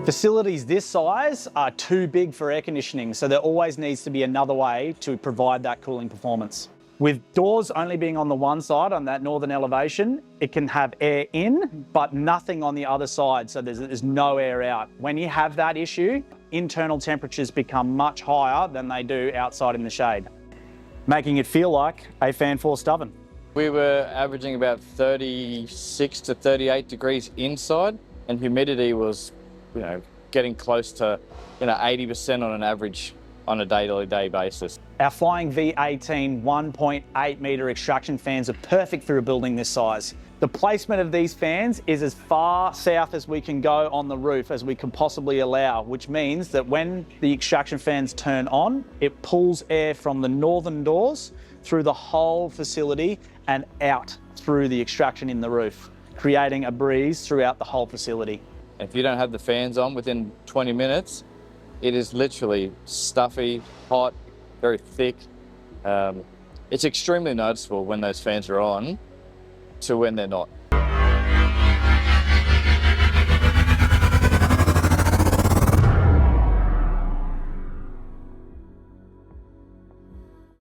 Facilities this size are too big for air conditioning, so there always needs to be another way to provide that cooling performance. With doors only being on the one side, on that northern elevation, it can have air in, but nothing on the other side, so there's no air out. When you have that issue, internal temperatures become much higher than they do outside in the shade, making it feel like a fan-forced oven. We were averaging about 36 to 38 degrees inside, and humidity was, getting close to, 80% on an average on a day-to-day basis. Our flying V18 1.8 metre extraction fans are perfect for a building this size. The placement of these fans is as far south as we can go on the roof as we can possibly allow, which means that when the extraction fans turn on, it pulls air from the northern doors through the whole facility and out through the extraction in the roof, creating a breeze throughout the whole facility. If you don't have the fans on within 20 minutes, it is literally stuffy, hot, very thick. It's extremely noticeable when those fans are on to when they're not.